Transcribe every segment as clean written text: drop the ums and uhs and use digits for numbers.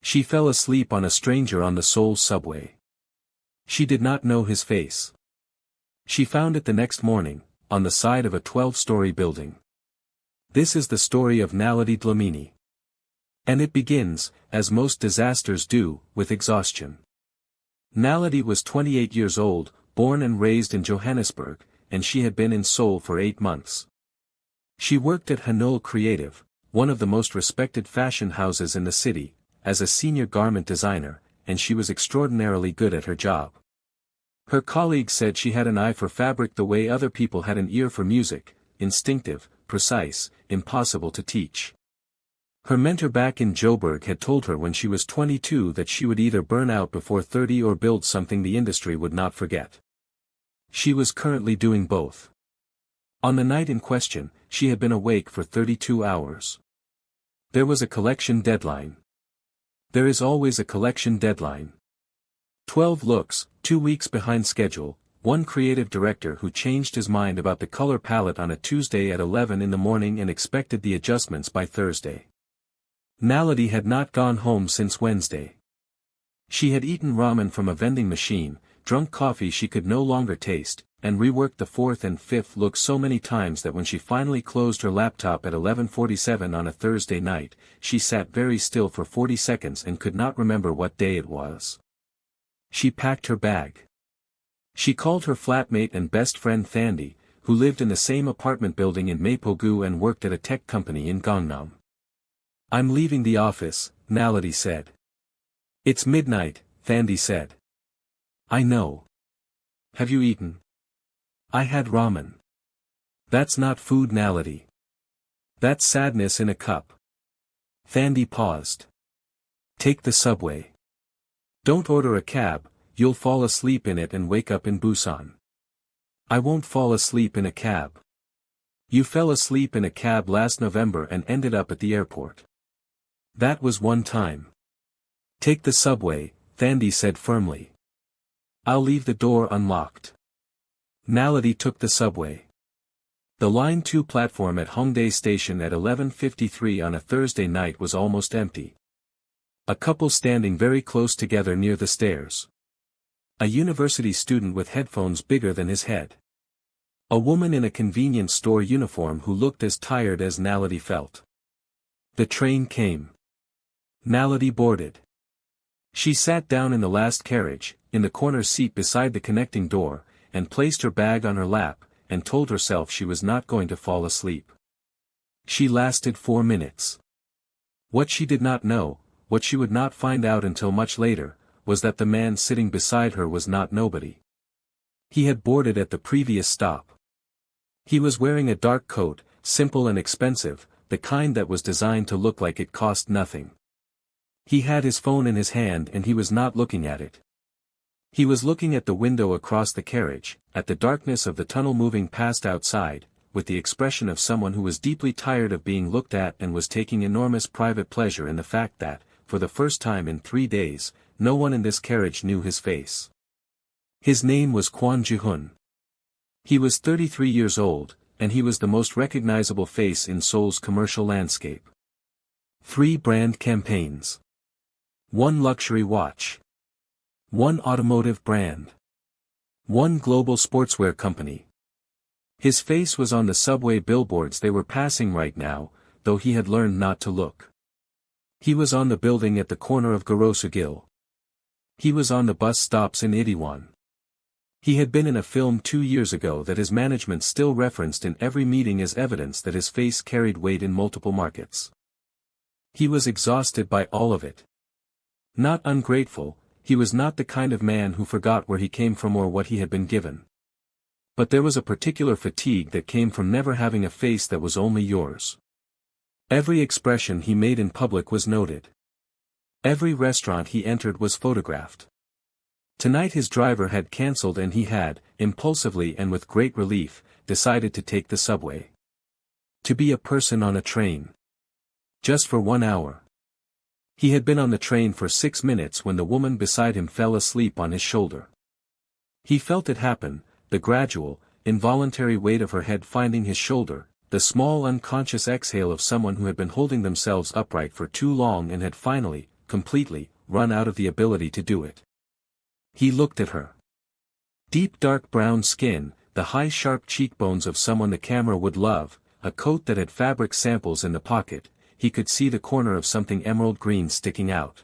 She fell asleep on a stranger on the Seoul subway. She did not know his face. She found it the next morning, on the side of a 12-story building. This is the story of Naledi Dlamini. And it begins, as most disasters do, with exhaustion. Naledi was 28 years old, born and raised in Johannesburg, and she had been in Seoul for 8 months. She worked at Hanul Creative, one of the most respected fashion houses in the city, as a senior garment designer, and she was extraordinarily good at her job. Her colleagues said she had an eye for fabric the way other people had an ear for music, instinctive, precise, impossible to teach. Her mentor back in Joburg had told her when she was 22 that she would either burn out before 30 or build something the industry would not forget. She was currently doing both. On the night in question, she had been awake for 32 hours. There was a collection deadline. There is always a collection deadline. 12 looks, 2 weeks behind schedule, one creative director who changed his mind about the color palette on a Tuesday at 11 in the morning and expected the adjustments by Thursday. Naledi had not gone home since Wednesday. She had eaten ramen from a vending machine, drunk coffee she could no longer taste, and reworked the 4th and 5th look so many times that when she finally closed her laptop at 11:47 on a Thursday night, she sat very still for 40 seconds and could not remember what day it was. She packed her bag. She called her flatmate and best friend Thandi, who lived in the same apartment building in Mapogu and worked at a tech company in Gangnam. "I'm leaving the office," Naledi said. "It's midnight," Thandi said. "I know. Have you eaten?" "I had ramen." "That's not food, Naledi. That's sadness in a cup." Thandi paused. "Take the subway. Don't order a cab, you'll fall asleep in it and wake up in Busan." "I won't fall asleep in a cab. You fell asleep in a cab last November and ended up at the airport. That was one time." "Take the subway," Thandi said firmly. "I'll leave the door unlocked." Naledi took the subway. The Line 2 platform at Hongdae Station at 11:53 on a Thursday night was almost empty. A couple standing very close together near the stairs. A university student with headphones bigger than his head. A woman in a convenience store uniform who looked as tired as Naledi felt. The train came. Naledi boarded. She sat down in the last carriage, in the corner seat beside the connecting door, and placed her bag on her lap, and told herself she was not going to fall asleep. She lasted 4 minutes. What she did not know, what she would not find out until much later, was that the man sitting beside her was not nobody. He had boarded at the previous stop. He was wearing a dark coat, simple and expensive, the kind that was designed to look like it cost nothing. He had his phone in his hand and he was not looking at it. He was looking at the window across the carriage, at the darkness of the tunnel moving past outside, with the expression of someone who was deeply tired of being looked at and was taking enormous private pleasure in the fact that, for the first time in 3 days, no one in this carriage knew his face. His name was Kwon Ji-hoon. He was 33 years old, and he was the most recognizable face in Seoul's commercial landscape. 3 brand campaigns. 1 luxury watch. 1 automotive brand. 1 global sportswear company. His face was on the subway billboards they were passing right now, though he had learned not to look. He was on the building at the corner of Gorosugil. He was on the bus stops in Itaewon. He had been in a film 2 years ago that his management still referenced in every meeting as evidence that his face carried weight in multiple markets. He was exhausted by all of it. Not ungrateful, he was not the kind of man who forgot where he came from or what he had been given. But there was a particular fatigue that came from never having a face that was only yours. Every expression he made in public was noted. Every restaurant he entered was photographed. Tonight his driver had cancelled and he had, impulsively and with great relief, decided to take the subway. To be a person on a train. Just for 1 hour. He had been on the train for 6 minutes when the woman beside him fell asleep on his shoulder. He felt it happen, the gradual, involuntary weight of her head finding his shoulder, the small unconscious exhale of someone who had been holding themselves upright for too long and had finally, completely, run out of the ability to do it. He looked at her. Deep dark brown skin, the high sharp cheekbones of someone the camera would love, a coat that had fabric samples in the pocket, he could see the corner of something emerald green sticking out.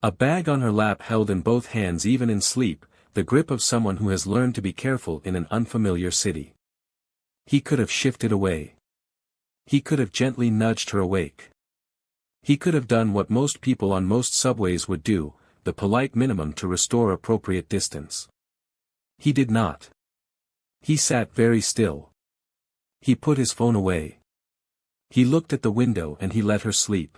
A bag on her lap held in both hands even in sleep, the grip of someone who has learned to be careful in an unfamiliar city. He could have shifted away. He could have gently nudged her awake. He could have done what most people on most subways would do, the polite minimum to restore appropriate distance. He did not. He sat very still. He put his phone away. He looked at the window and he let her sleep.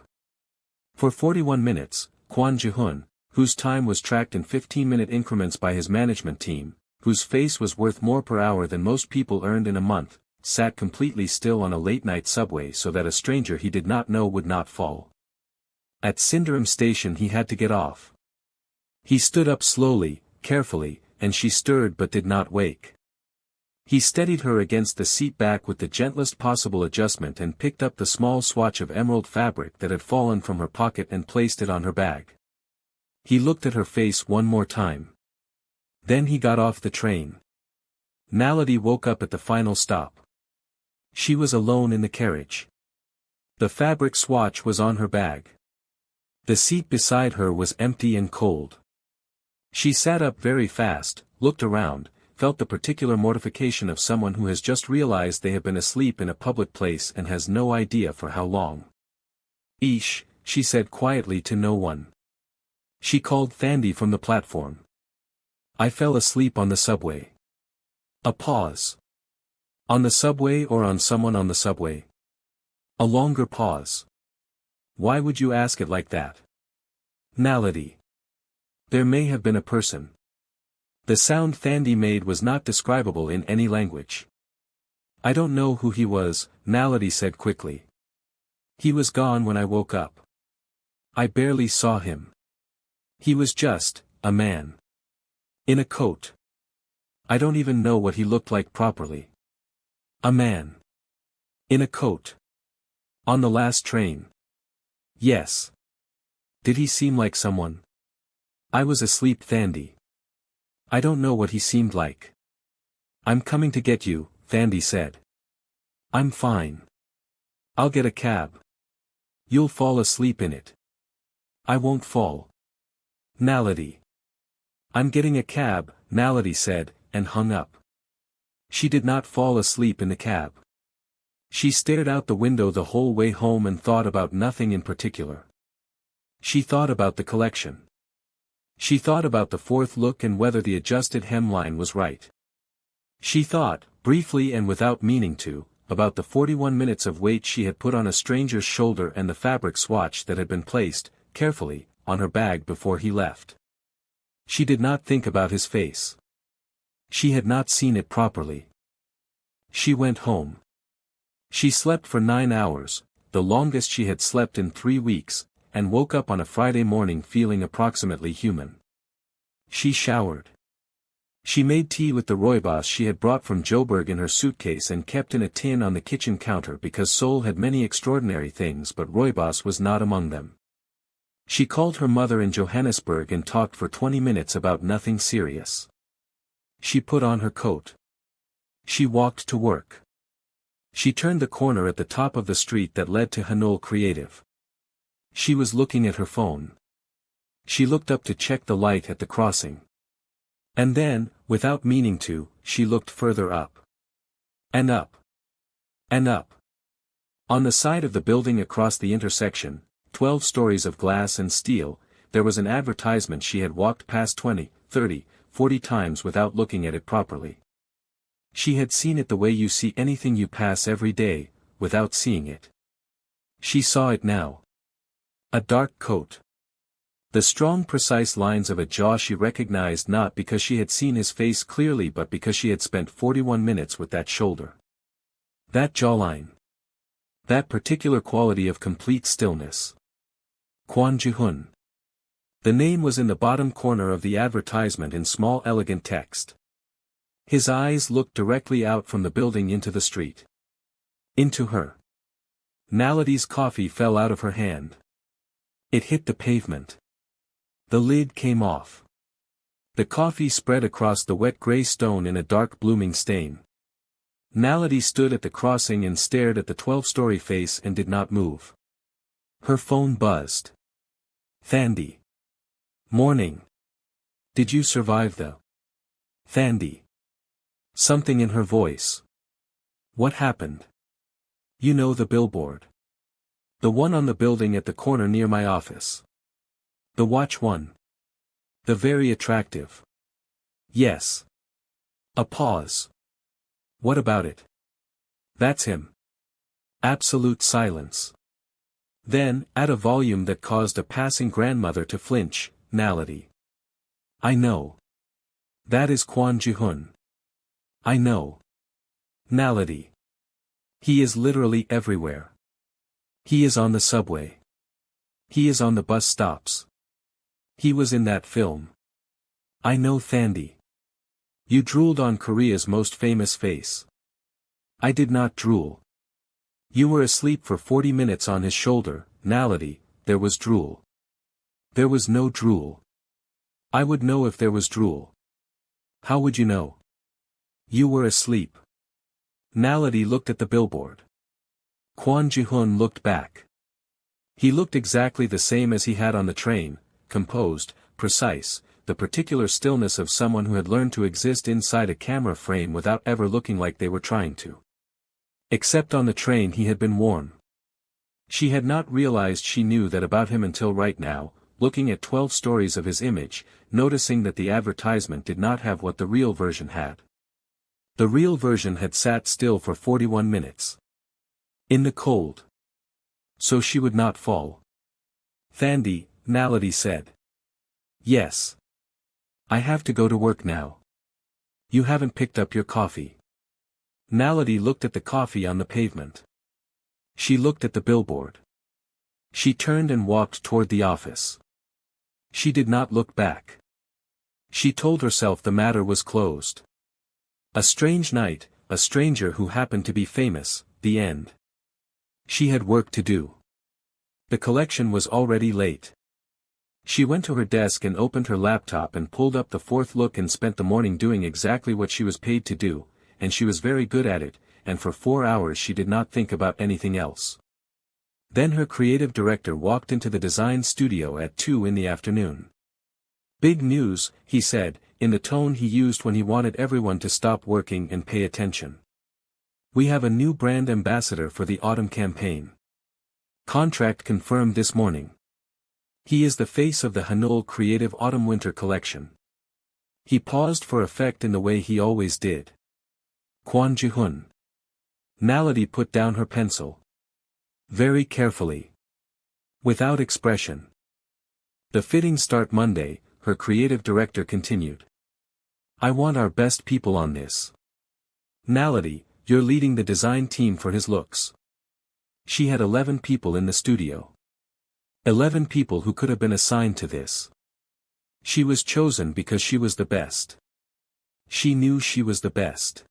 For 41 minutes, Kwon Ji-hoon, whose time was tracked in 15-minute increments by his management team, whose face was worth more per hour than most people earned in a month, sat completely still on a late-night subway so that a stranger he did not know would not fall. At Sindaram station he had to get off. He stood up slowly, carefully, and she stirred but did not wake. He steadied her against the seat back with the gentlest possible adjustment and picked up the small swatch of emerald fabric that had fallen from her pocket and placed it on her bag. He looked at her face one more time. Then he got off the train. Naledi woke up at the final stop. She was alone in the carriage. The fabric swatch was on her bag. The seat beside her was empty and cold. She sat up very fast, looked around, felt the particular mortification of someone who has just realized they have been asleep in a public place and has no idea for how long. "Ish," she said quietly to no one. She called Thandi from the platform. "I fell asleep on the subway." A pause. "On the subway or on someone on the subway?" A longer pause. "Why would you ask it like that?" "Naledi. There may have been a person." The sound Thandi made was not describable in any language. "I don't know who he was," Naledi said quickly. "He was gone when I woke up. I barely saw him. He was just, a man. In a coat. I don't even know what he looked like properly. A man. In a coat. On the last train. Yes. Did he seem like someone?" "I was asleep, Thandi. I don't know what he seemed like." "I'm coming to get you," Thandi said. "I'm fine. I'll get a cab." "You'll fall asleep in it." "I won't fall." "Naledi." "I'm getting a cab," Naledi said, and hung up. She did not fall asleep in the cab. She stared out the window the whole way home and thought about nothing in particular. She thought about the collection. She thought about the fourth look and whether the adjusted hemline was right. She thought, briefly and without meaning to, about the 41 minutes of weight she had put on a stranger's shoulder and the fabric swatch that had been placed, carefully, on her bag before he left. She did not think about his face. She had not seen it properly. She went home. She slept for 9 hours, the longest she had slept in 3 weeks, and woke up on a Friday morning feeling approximately human. She showered. She made tea with the rooibos she had brought from Joburg in her suitcase and kept in a tin on the kitchen counter because Seoul had many extraordinary things but rooibos was not among them. She called her mother in Johannesburg and talked for 20 minutes about nothing serious. She put on her coat. She walked to work. She turned the corner at the top of the street that led to Hanul Creative. She was looking at her phone. She looked up to check the light at the crossing. And then, without meaning to, she looked further up. And up. And up. On the side of the building across the intersection, 12 stories of glass and steel, there was an advertisement she had walked past 20, 30, 40 times without looking at it properly. She had seen it the way you see anything you pass every day, without seeing it. She saw it now. A dark coat. The strong precise lines of a jaw she recognized not because she had seen his face clearly but because she had spent 41 minutes with that shoulder. That jawline. That particular quality of complete stillness. Kwon Ji-hoon. The name was in the bottom corner of the advertisement in small elegant text. His eyes looked directly out from the building into the street. Into her. Naledi's coffee fell out of her hand. It hit the pavement. The lid came off. The coffee spread across the wet grey stone in a dark blooming stain. Naledi stood at the crossing and stared at the 12-story face and did not move. Her phone buzzed. Thandi. Morning. Did you survive the... Thandi. Something in her voice. What happened? You know the billboard. The one on the building at the corner near my office. The watch one. The very attractive. Yes. A pause. What about it? That's him. Absolute silence. Then, at a volume that caused a passing grandmother to flinch, Naledi. I know. That is Kwon Ji-hoon. I know. Naledi. He is literally everywhere. He is on the subway. He is on the bus stops. He was in that film. I know Thandi. You drooled on Korea's most famous face. I did not drool. You were asleep for 40 minutes on his shoulder, Naledi. There was drool. There was no drool. I would know if there was drool. How would you know? You were asleep. Naledi looked at the billboard. Kwon Ji-hoon looked back. He looked exactly the same as he had on the train, composed, precise, the particular stillness of someone who had learned to exist inside a camera frame without ever looking like they were trying to. Except on the train he had been warm. She had not realized she knew that about him until right now, looking at 12 stories of his image, noticing that the advertisement did not have what the real version had. The real version had sat still for 41 minutes. In the cold. So she would not fall. Thandi, Naledi said. Yes. I have to go to work now. You haven't picked up your coffee. Naledi looked at the coffee on the pavement. She looked at the billboard. She turned and walked toward the office. She did not look back. She told herself the matter was closed. A strange night, a stranger who happened to be famous, the end. She had work to do. The collection was already late. She went to her desk and opened her laptop and pulled up the fourth look and spent the morning doing exactly what she was paid to do, and she was very good at it, and for 4 hours she did not think about anything else. Then her creative director walked into the design studio at 2 in the afternoon. Big news, he said, in the tone he used when he wanted everyone to stop working and pay attention. We have a new brand ambassador for the autumn campaign. Contract confirmed this morning. He is the face of the Hanul Creative Autumn-Winter collection. He paused for effect in the way he always did. Kwon Ji-hoon. Naledi put down her pencil. Very carefully. Without expression. The fittings start Monday, her creative director continued. I want our best people on this. Naledi, you're leading the design team for his looks. She had 11 people in the studio. 11 people who could have been assigned to this. She was chosen because she was the best. She knew she was the best.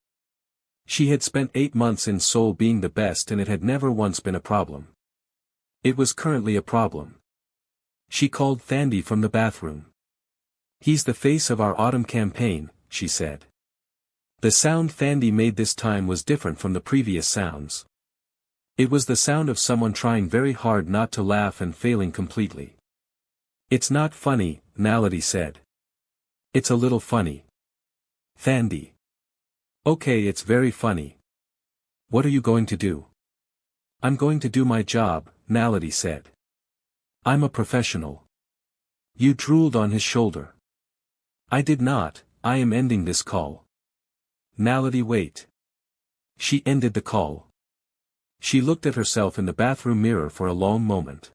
She had spent 8 months in Seoul being the best and it had never once been a problem. It was currently a problem. She called Thandi from the bathroom. He's the face of our autumn campaign, she said. The sound Thandi made this time was different from the previous sounds. It was the sound of someone trying very hard not to laugh and failing completely. It's not funny, Naledi said. It's a little funny. Thandi. Okay, it's very funny. What are you going to do? I'm going to do my job, Naledi said. I'm a professional. You drooled on his shoulder. I did not, I am ending this call. Naledi, wait. She ended the call. She looked at herself in the bathroom mirror for a long moment.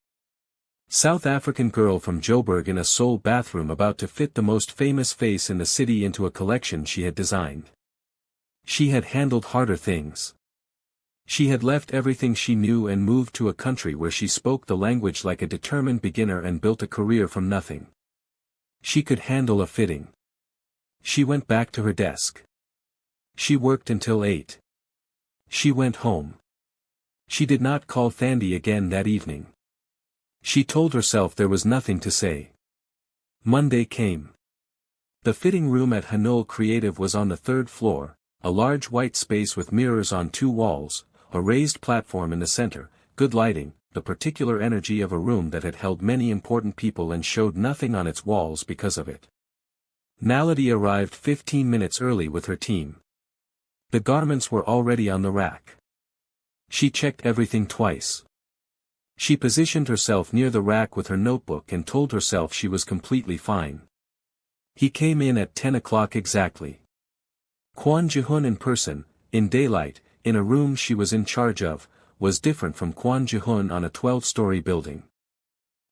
South African girl from Joburg in a Seoul bathroom about to fit the most famous face in the city into a collection she had designed. She had handled harder things. She had left everything she knew and moved to a country where she spoke the language like a determined beginner and built a career from nothing. She could handle a fitting. She went back to her desk. She worked until 8. She went home. She did not call Thandi again that evening. She told herself there was nothing to say. Monday came. The fitting room at Hanoi Creative was on the third floor, a large white space with mirrors on two walls, a raised platform in the center, good lighting, the particular energy of a room that had held many important people and showed nothing on its walls because of it. Naledi arrived 15 minutes early with her team. The garments were already on the rack. She checked everything twice. She positioned herself near the rack with her notebook and told herself she was completely fine. He came in at 10 o'clock exactly. Kwon Ji-hoon in person, in daylight, in a room she was in charge of, was different from Kwon Ji-hoon on a 12-story building.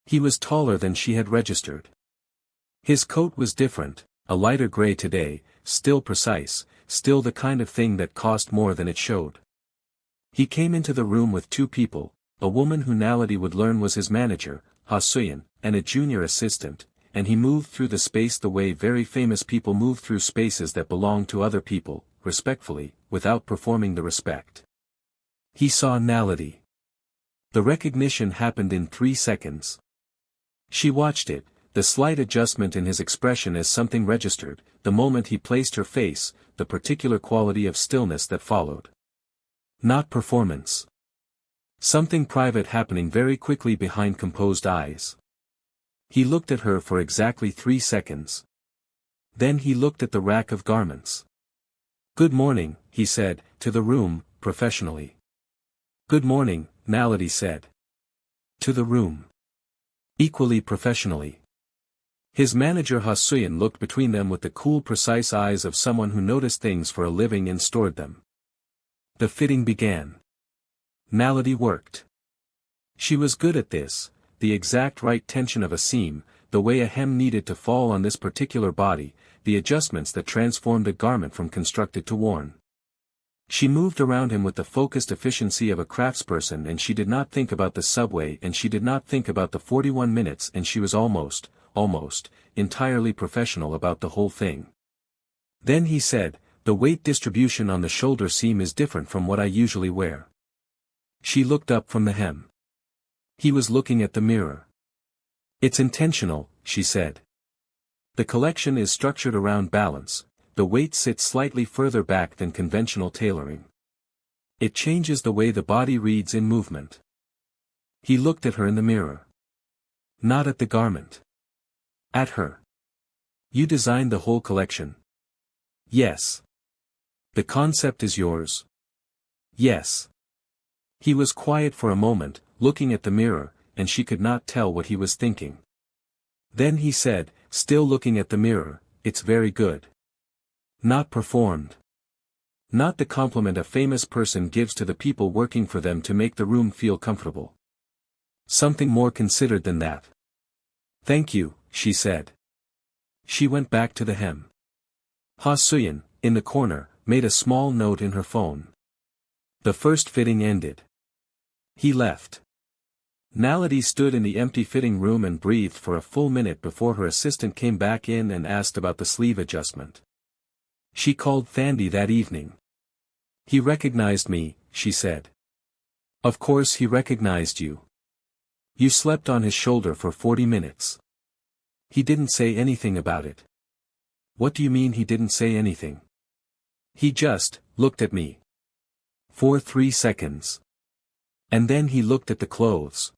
He was taller than she had registered. His coat was different, a lighter gray today, still precise, still the kind of thing that cost more than it showed. He came into the room with two people, a woman who Naledi would learn was his manager, Ha Suyeon, and a junior assistant, and he moved through the space the way very famous people move through spaces that belong to other people, respectfully, without performing the respect. He saw Naledi. The recognition happened in 3 seconds. She watched it, the slight adjustment in his expression as something registered, the moment he placed her face, the particular quality of stillness that followed. Not performance. Something private happening very quickly behind composed eyes. He looked at her for exactly 3 seconds. Then he looked at the rack of garments. "Good morning," he said, to the room, professionally. "Good morning," Naledi said. To the room. Equally professionally. His manager Ha Suyeon looked between them with the cool precise eyes of someone who noticed things for a living and stored them. The fitting began. Naledi worked. She was good at this, the exact right tension of a seam, the way a hem needed to fall on this particular body, the adjustments that transformed a garment from constructed to worn. She moved around him with the focused efficiency of a craftsperson, and she did not think about the subway, and she did not think about the 41 minutes, and she was almost, entirely professional about the whole thing. Then he said, "The weight distribution on the shoulder seam is different from what I usually wear." She looked up from the hem. He was looking at the mirror. "It's intentional," she said. "The collection is structured around balance, the weight sits slightly further back than conventional tailoring. It changes the way the body reads in movement." He looked at her in the mirror. Not at the garment. At her. "You designed the whole collection?" "Yes." "The concept is yours?" "Yes." He was quiet for a moment, looking at the mirror, and she could not tell what he was thinking. Then he said, still looking at the mirror, "It's very good." Not performed. Not the compliment a famous person gives to the people working for them to make the room feel comfortable. Something more considered than that. "Thank you," she said. She went back to the hem. Ha Suyeon, in the corner, made a small note in her phone. The first fitting ended. He left. Naledi stood in the empty fitting room and breathed for a full minute before her assistant came back in and asked about the sleeve adjustment. She called Thandi that evening. "He recognized me," she said. "Of course he recognized you. You slept on his shoulder for 40 minutes. He didn't say anything about it." "What do you mean he didn't say anything?" "He just looked at me. For 3 seconds. And then he looked at the clothes.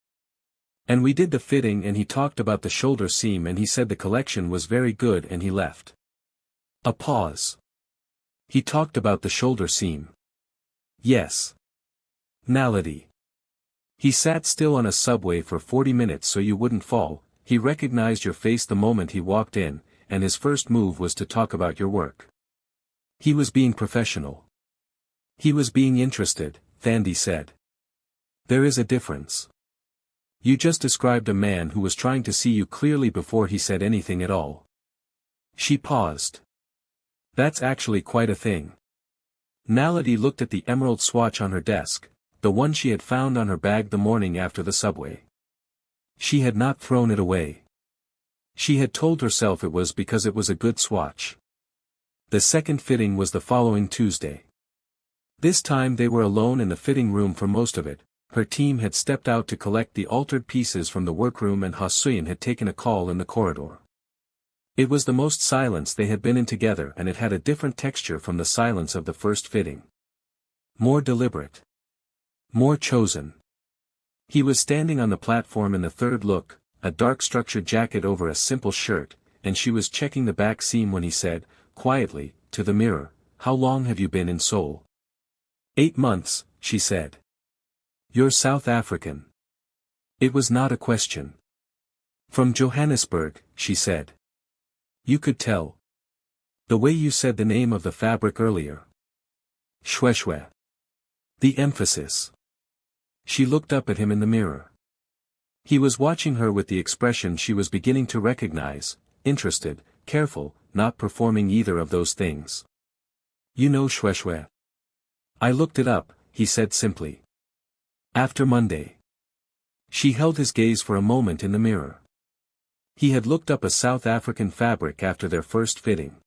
And we did the fitting and he talked about the shoulder seam and he said the collection was very good and he left." A pause. "He talked about the shoulder seam?" "Yes." "Naledi. He sat still on a subway for 40 minutes so you wouldn't fall. He recognized your face the moment he walked in, and his first move was to talk about your work. He was being professional. He was being interested," Thandi said. "There is a difference. You just described a man who was trying to see you clearly before he said anything at all." She paused. "That's actually quite a thing." Naledi looked at the emerald swatch on her desk, the one she had found on her bag the morning after the subway. She had not thrown it away. She had told herself it was because it was a good swatch. The second fitting was the following Tuesday. This time they were alone in the fitting room for most of it, Her team had stepped out to collect the altered pieces from the workroom and Ha-Seoul had taken a call in the corridor. It was the most silence they had been in together, and it had a different texture from the silence of the first fitting. More deliberate. More chosen. He was standing on the platform in the third look, a dark structured jacket over a simple shirt, and she was checking the back seam when he said, quietly, to the mirror, "How long have you been in Seoul?" 8 months, she said. "You're South African." It was not a question. "From Johannesburg," she said. "You could tell. The way you said the name of the fabric earlier. Shweshwe. The emphasis." She looked up at him in the mirror. He was watching her with the expression she was beginning to recognize, interested, careful, not performing either of those things. "You know Shweshwe?" "I looked it up," he said simply. "After Monday." She held his gaze for a moment in the mirror. He had looked up a South African fabric after their first fitting.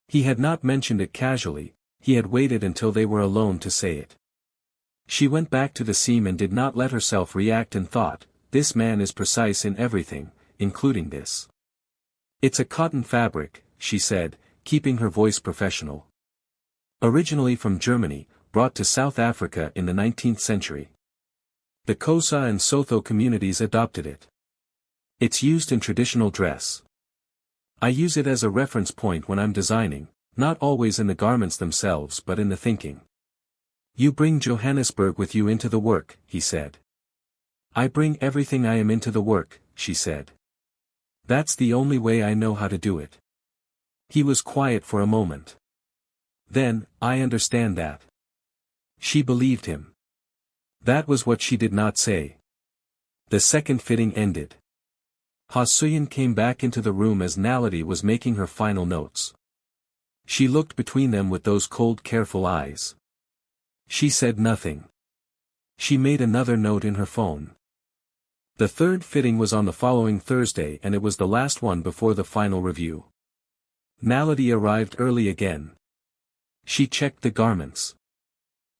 He had not mentioned it casually, he had waited until they were alone to say it. She went back to the seam and did not let herself react and thought, this man is precise in everything, including this. "It's a cotton fabric," she said, keeping her voice professional. "Originally from Germany, brought to South Africa in the 19th century. The Xhosa and Sotho communities adopted it. It's used in traditional dress. I use it as a reference point when I'm designing, not always in the garments themselves but in the thinking." "You bring Johannesburg with you into the work," he said. "I bring everything I am into the work," she said. "That's the only way I know how to do it." He was quiet for a moment. Then, "I understand that." She believed him. That was what she did not say. The second fitting ended. Ha-Seoul came back into the room as Naledi was making her final notes. She looked between them with those cold careful eyes. She said nothing. She made another note in her phone. The third fitting was on the following Thursday and it was the last one before the final review. Naledi arrived early again. She checked the garments.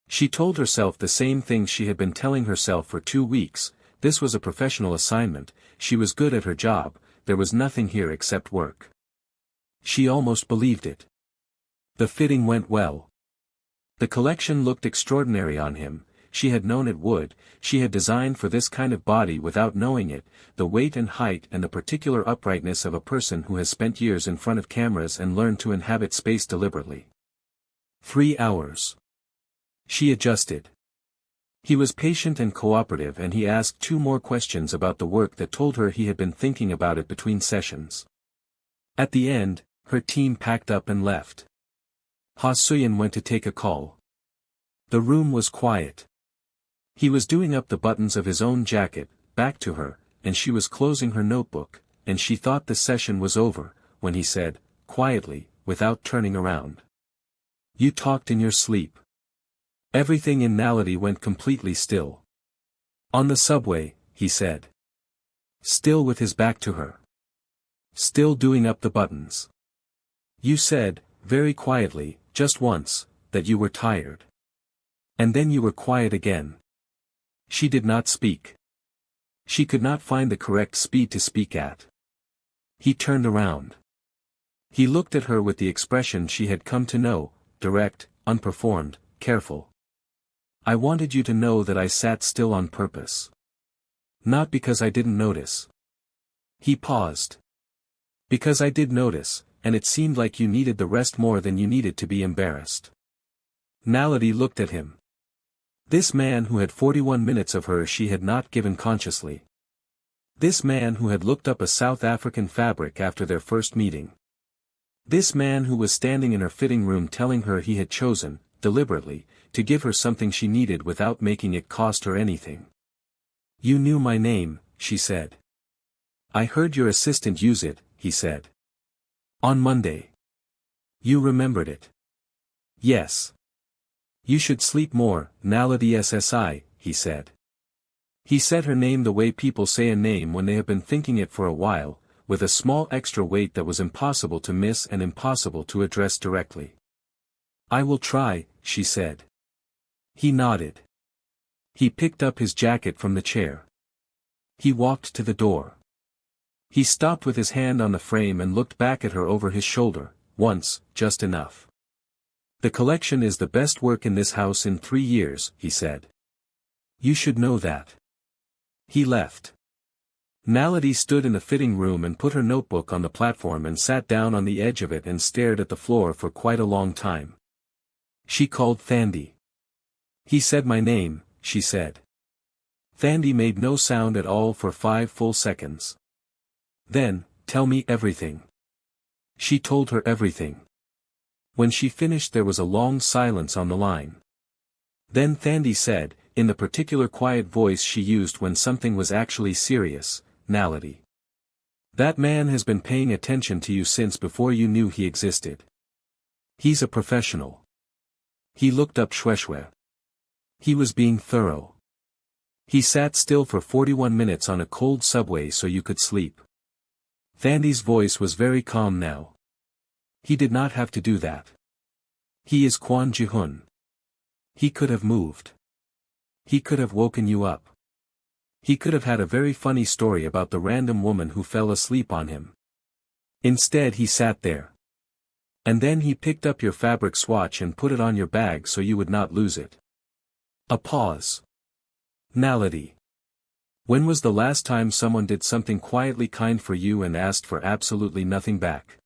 She told herself the same thing she had been telling herself for 2 weeks, this was a professional assignment, she was good at her job, there was nothing here except work. She almost believed it. The fitting went well. The collection looked extraordinary on him, she had known it would, she had designed for this kind of body without knowing it, the weight and height and the particular uprightness of a person who has spent years in front of cameras and learned to inhabit space deliberately. 3 hours. She adjusted. He was patient and cooperative and he asked 2 more questions about the work that told her he had been thinking about it between sessions. At the end, her team packed up and left. Ha-Seoul went to take a call. The room was quiet. He was doing up the buttons of his own jacket, back to her, and she was closing her notebook, and she thought the session was over, when he said, quietly, without turning around. "You talked in your sleep." Everything in Naledi went completely still. "On the subway," he said. Still with his back to her. Still doing up the buttons. "You said, very quietly, just once, that you were tired. And then you were quiet again." She did not speak. She could not find the correct speed to speak at. He turned around. He looked at her with the expression she had come to know, direct, unperformed, careful. "I wanted you to know that I sat still on purpose. Not because I didn't notice." He paused. "Because I did notice, and it seemed like you needed the rest more than you needed to be embarrassed." Naledi looked at him. This man who had 41 minutes of her she had not given consciously. This man who had looked up a South African fabric after their first meeting. This man who was standing in her fitting room telling her he had chosen, deliberately, to give her something she needed without making it cost her anything. "You knew my name," she said. "I heard your assistant use it," he said. "On Monday. You remembered it." "Yes." "You should sleep more, Naledi SSI," he said. He said her name the way people say a name when they have been thinking it for a while, with a small extra weight that was impossible to miss and impossible to address directly. "I will try," she said. He nodded. He picked up his jacket from the chair. He walked to the door. He stopped with his hand on the frame and looked back at her over his shoulder. Once, just enough. The collection is the best work in this house in 3 years, he said. You should know that. He left. Naledi stood in the fitting room and put her notebook on the platform and sat down on the edge of it and stared at the floor for quite a long time. She called Thandi. He said my name, she said. Thandi made no sound at all for 5 full seconds. Then, tell me everything. She told her everything. When she finished there was a long silence on the line. Then Thandi said, in the particular quiet voice she used when something was actually serious, Naledi. That man has been paying attention to you since before you knew he existed. He's a professional. He looked up Shweshwe. He was being thorough. He sat still for 41 minutes on a cold subway so you could sleep. Thandi's voice was very calm now. He did not have to do that. He is Kwon Ji-hoon. He could have moved. He could have woken you up. He could have had a very funny story about the random woman who fell asleep on him. Instead he sat there. And then he picked up your fabric swatch and put it on your bag so you would not lose it. A pause. Naledi. When was the last time someone did something quietly kind for you and asked for absolutely nothing back?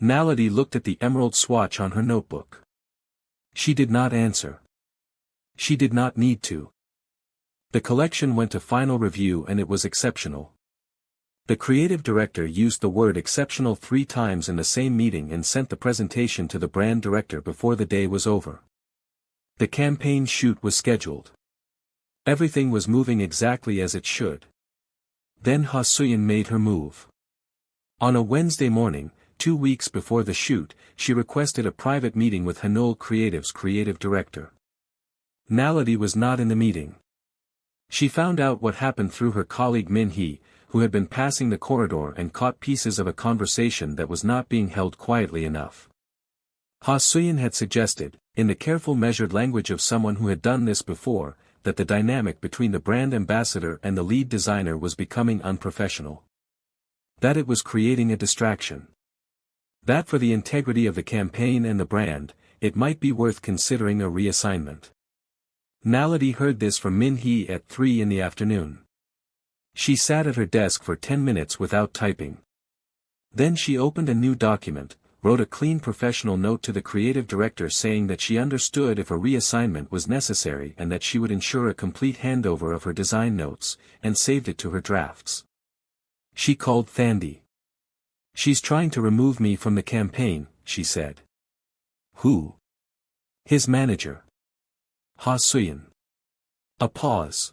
Naledi looked at the emerald swatch on her notebook. She did not answer. She did not need to. The collection went to final review and it was exceptional. The creative director used the word exceptional 3 times in the same meeting and sent the presentation to the brand director before the day was over. The campaign shoot was scheduled. Everything was moving exactly as it should. Then Ha Suyin made her move. On a Wednesday morning, 2 weeks before the shoot, she requested a private meeting with Hanul Creative's creative director. Naledi was not in the meeting. She found out what happened through her colleague Min Hee, who had been passing the corridor and caught pieces of a conversation that was not being held quietly enough. Ha Suyin had suggested, in the careful measured language of someone who had done this before, that the dynamic between the brand ambassador and the lead designer was becoming unprofessional. That it was creating a distraction. That for the integrity of the campaign and the brand, it might be worth considering a reassignment. Naledi heard this from Min Hee at 3 in the afternoon. She sat at her desk for 10 minutes without typing. Then she opened a new document, wrote a clean professional note to the creative director saying that she understood if a reassignment was necessary and that she would ensure a complete handover of her design notes, and saved it to her drafts. She called Thandi. She's trying to remove me from the campaign, she said. Who? His manager. Ha Suyin. A pause.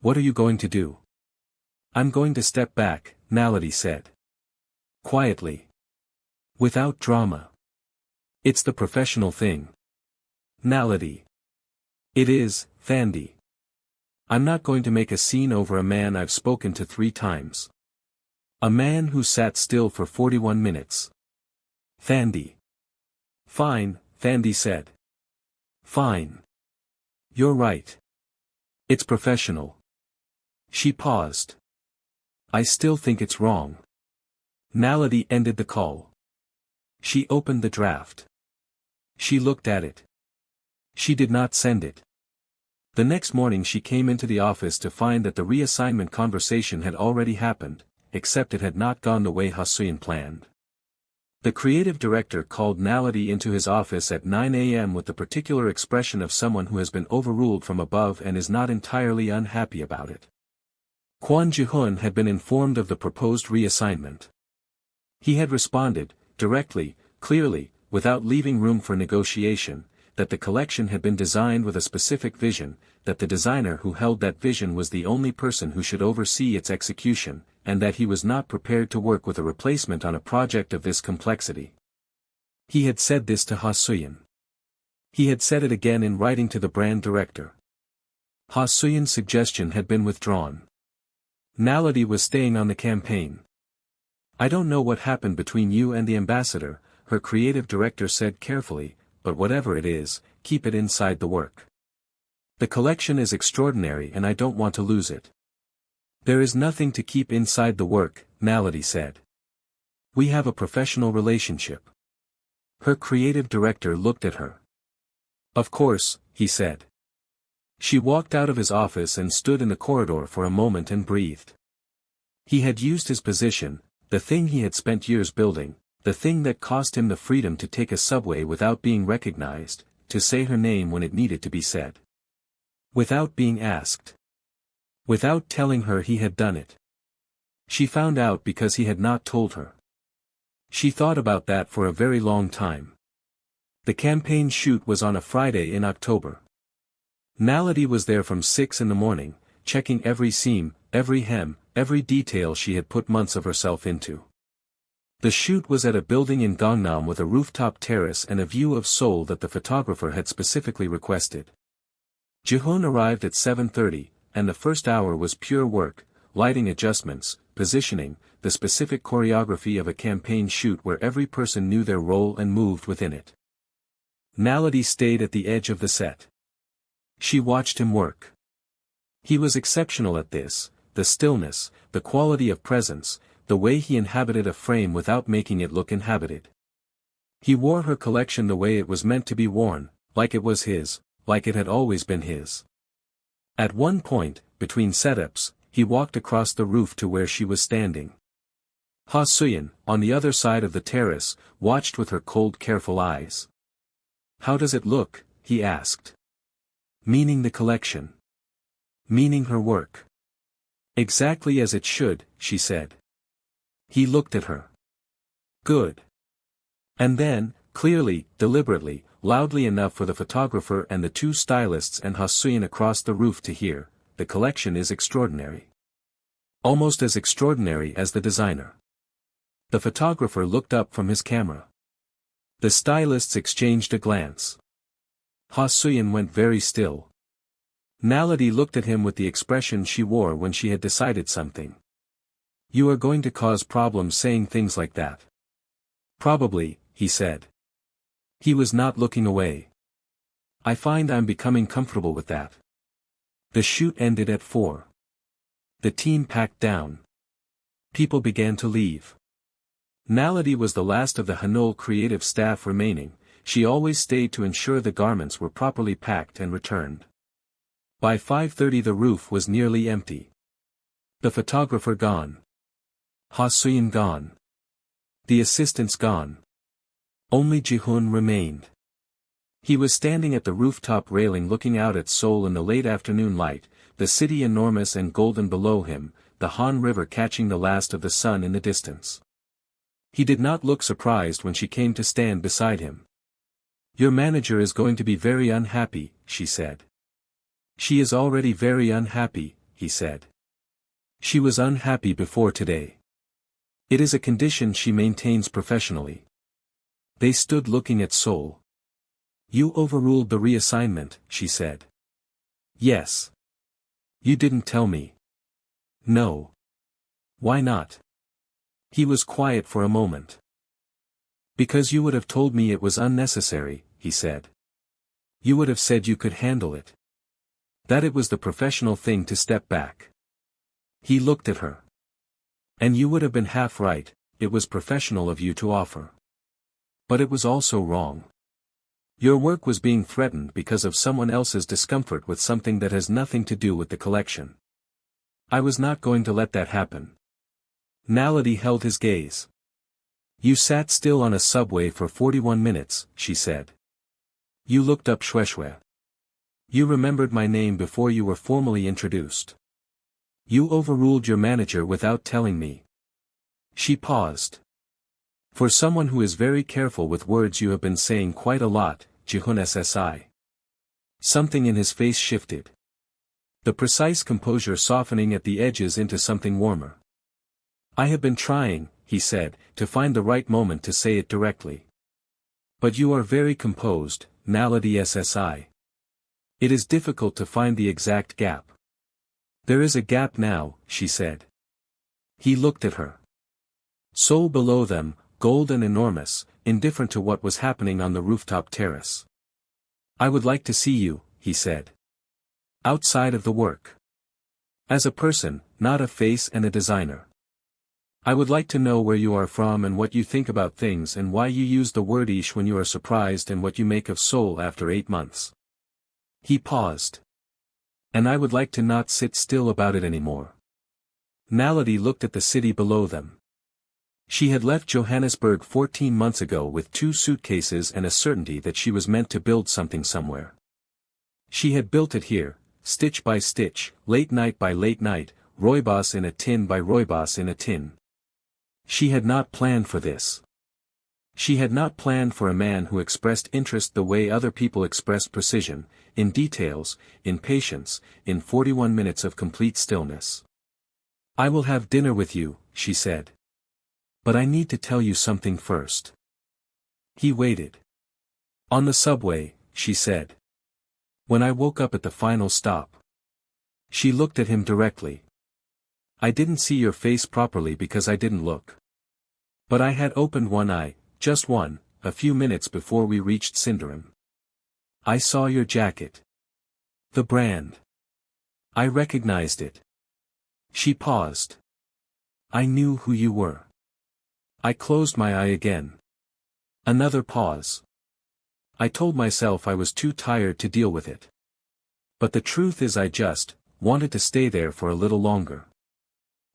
What are you going to do? I'm going to step back, Naledi said. Quietly. Without drama. It's the professional thing. Naledi. It is, Thandi. I'm not going to make a scene over a man I've spoken to 3 times. A man who sat still for 41 minutes. Thandi. Fine, Thandi said. Fine. You're right. It's professional. She paused. I still think it's wrong. Naledi ended the call. She opened the draft. She looked at it. She did not send it. The next morning she came into the office to find that the reassignment conversation had already happened, except it had not gone the way Ha Suyin planned. The creative director called Naledi into his office at 9 a.m. with the particular expression of someone who has been overruled from above and is not entirely unhappy about it. Kwon Ji-hoon had been informed of the proposed reassignment. He had responded, directly, clearly, without leaving room for negotiation, that the collection had been designed with a specific vision, that the designer who held that vision was the only person who should oversee its execution, and that he was not prepared to work with a replacement on a project of this complexity. He had said this to Ha Suyin. He had said it again in writing to the brand director. Ha Suyin's suggestion had been withdrawn. Naledi was staying on the campaign. I don't know what happened between you and the ambassador, her creative director said carefully, but whatever it is, keep it inside the work. The collection is extraordinary and I don't want to lose it. There is nothing to keep inside the work, Naledi said. We have a professional relationship. Her creative director looked at her. Of course, he said. She walked out of his office and stood in the corridor for a moment and breathed. He had used his position, the thing he had spent years building, the thing that cost him the freedom to take a subway without being recognized, to say her name when it needed to be said. Without being asked. Without telling her he had done it. She found out because he had not told her. She thought about that for a very long time. The campaign shoot was on a Friday in October. Naledi was there from 6 in the morning, checking every seam, every hem, every detail she had put months of herself into. The shoot was at a building in Gangnam with a rooftop terrace and a view of Seoul that the photographer had specifically requested. Jihoon arrived at 7:30, and the first hour was pure work, lighting adjustments, positioning, the specific choreography of a campaign shoot where every person knew their role and moved within it. Naledi stayed at the edge of the set. She watched him work. He was exceptional at this, the stillness, the quality of presence, the way he inhabited a frame without making it look inhabited. He wore her collection the way it was meant to be worn, like it was his, like it had always been his. At one point, between setups, he walked across the roof to where she was standing. Ha Suyin, on the other side of the terrace, watched with her cold careful eyes. How does it look? He asked. Meaning the collection. Meaning her work. Exactly as it should, she said. He looked at her. Good. And then, clearly, deliberately, loudly enough for the photographer and the two stylists and Ha Suyin across the roof to hear, the collection is extraordinary. Almost as extraordinary as the designer. The photographer looked up from his camera. The stylists exchanged a glance. Ha Suyin went very still. Naledi looked at him with the expression she wore when she had decided something. You are going to cause problems saying things like that. Probably, he said. He was not looking away. I find I'm becoming comfortable with that. The shoot ended at 4. The team packed down. People began to leave. Naledi was the last of the Hanol creative staff remaining. She always stayed to ensure the garments were properly packed and returned. By 5:30 the roof was nearly empty. The photographer gone. Ha Suyin gone. The assistants gone. Only Jihoon remained. He was standing at the rooftop railing looking out at Seoul in the late afternoon light, the city enormous and golden below him, the Han River catching the last of the sun in the distance. He did not look surprised when she came to stand beside him. Your manager is going to be very unhappy, she said. She is already very unhappy, he said. She was unhappy before today. It is a condition she maintains professionally. They stood looking at Seoul. You overruled the reassignment, she said. Yes. You didn't tell me. No. Why not? He was quiet for a moment. Because you would have told me it was unnecessary, he said. You would have said you could handle it. That it was the professional thing to step back. He looked at her. And you would have been half right, it was professional of you to offer. But it was also wrong. Your work was being threatened because of someone else's discomfort with something that has nothing to do with the collection. I was not going to let that happen. Naledi held his gaze. You sat still on a subway for 41 minutes, she said. You looked up Shueshue. You remembered my name before you were formally introduced. You overruled your manager without telling me. She paused. For someone who is very careful with words you have been saying quite a lot, Jihoon SSI. Something in his face shifted. The precise composure softening at the edges into something warmer. I have been trying, he said, to find the right moment to say it directly. But you are very composed, Naledi SSI. It is difficult to find the exact gap. There is a gap now, she said. He looked at her. Seoul below them, gold and enormous, indifferent to what was happening on the rooftop terrace. I would like to see you, he said. Outside of the work. As a person, not a face and a designer. I would like to know where you are from and what you think about things and why you use the word ish when you are surprised and what you make of Seoul after 8 months. He paused. And I would like to not sit still about it anymore. Naledi looked at the city below them. She had left Johannesburg 14 months ago with 2 suitcases and a certainty that she was meant to build something somewhere. She had built it here, stitch by stitch, late night by late night, rooibos in a tin by rooibos in a tin. She had not planned for this. She had not planned for a man who expressed interest the way other people expressed precision, in details, in patience, in 41 minutes of complete stillness. I will have dinner with you, she said. But I need to tell you something first. He waited. On the subway, she said. When I woke up at the final stop. She looked at him directly. I didn't see your face properly because I didn't look. But I had opened one eye, just one, a few minutes before we reached Cinderam. I saw your jacket. The brand. I recognized it. She paused. I knew who you were. I closed my eye again. Another pause. I told myself I was too tired to deal with it. But the truth is I just wanted to stay there for a little longer.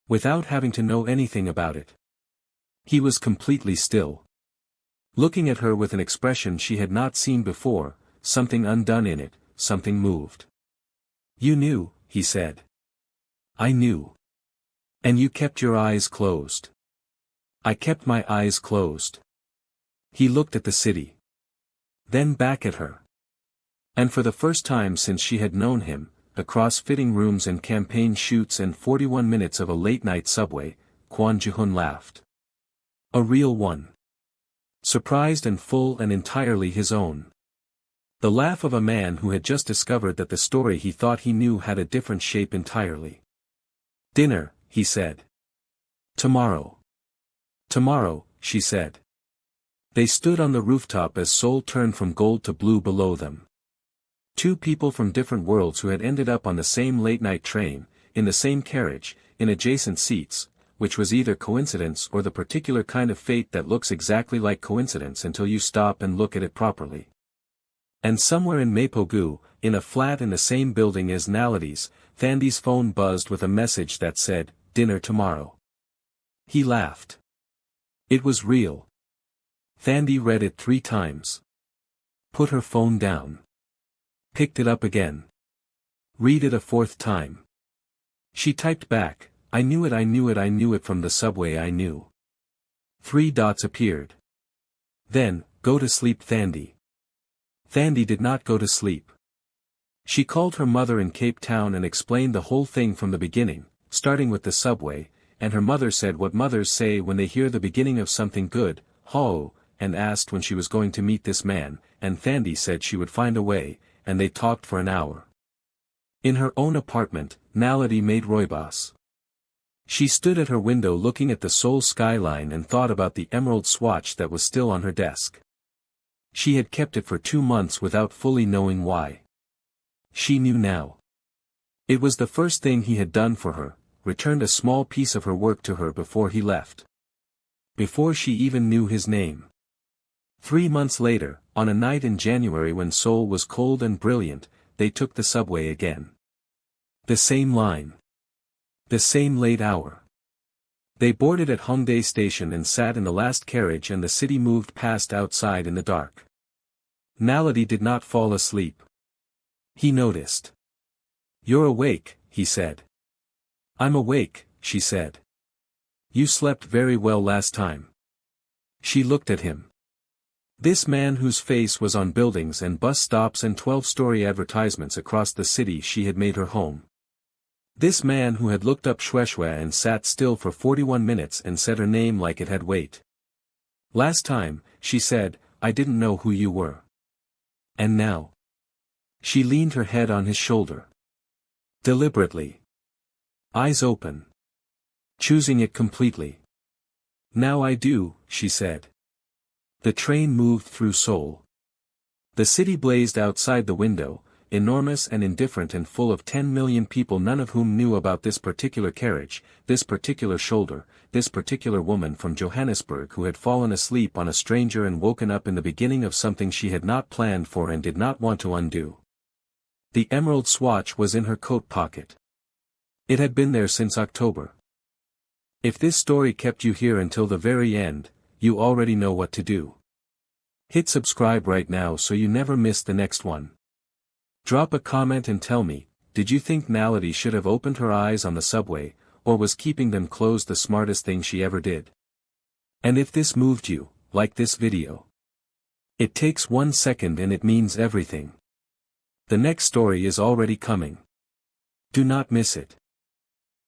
Without having to know anything about it. He was completely still. Looking at her with an expression she had not seen before, something undone in it, something moved. You knew, he said. I knew. And you kept your eyes closed. I kept my eyes closed. He looked at the city. Then back at her. And for the first time since she had known him, across fitting rooms and campaign shoots and 41 minutes of a late-night subway, Kwon Ji-hoon laughed. A real one. Surprised and full and entirely his own. The laugh of a man who had just discovered that the story he thought he knew had a different shape entirely. Dinner, he said. Tomorrow. Tomorrow, she said. They stood on the rooftop as Seoul turned from gold to blue below them. 2 people from different worlds who had ended up on the same late-night train, in the same carriage, in adjacent seats, which was either coincidence or the particular kind of fate that looks exactly like coincidence until you stop and look at it properly. And somewhere in Mapogu, in a flat in the same building as Naledi's, Thandi's phone buzzed with a message that said, dinner tomorrow. He laughed. It was real. Thandi read it 3 times. Put her phone down. Picked it up again. Read it a 4th time. She typed back, I knew it, I knew it, I knew it from the subway, I knew. 3 dots appeared. Then, go to sleep, Thandi. Thandi did not go to sleep. She called her mother in Cape Town and explained the whole thing from the beginning, starting with the subway, and her mother said what mothers say when they hear the beginning of something good, ho, and asked when she was going to meet this man, and Thandi said she would find a way, and they talked for an hour. In her own apartment, Naledi made rooibos. She stood at her window looking at the Seoul skyline and thought about the emerald swatch that was still on her desk. She had kept it for 2 months without fully knowing why. She knew now. It was the first thing he had done for her, returned a small piece of her work to her before he left. Before she even knew his name. 3 months later, on a night in January when Seoul was cold and brilliant, they took the subway again. The same line. The same late hour. They boarded at Hongdae Station and sat in the last carriage and the city moved past outside in the dark. Naledi did not fall asleep. He noticed. You're awake, he said. I'm awake, she said. You slept very well last time. She looked at him. This man whose face was on buildings and bus stops and 12-story advertisements across the city she had made her home. This man who had looked up Shweshwe and sat still for 41 minutes and said her name like it had weight. Last time, she said, I didn't know who you were. And now. She leaned her head on his shoulder. Deliberately. Eyes open. Choosing it completely. Now I do, she said. The train moved through Seoul. The city blazed outside the window, enormous and indifferent and full of 10 million people, none of whom knew about this particular carriage, this particular shoulder, this particular woman from Johannesburg who had fallen asleep on a stranger and woken up in the beginning of something she had not planned for and did not want to undo. The emerald swatch was in her coat pocket. It had been there since October. If this story kept you here until the very end, you already know what to do. Hit subscribe right now so you never miss the next one. Drop a comment and tell me, did you think Naledi should have opened her eyes on the subway, or was keeping them closed the smartest thing she ever did? And if this moved you, like this video. It takes 1 second and it means everything. The next story is already coming. Do not miss it.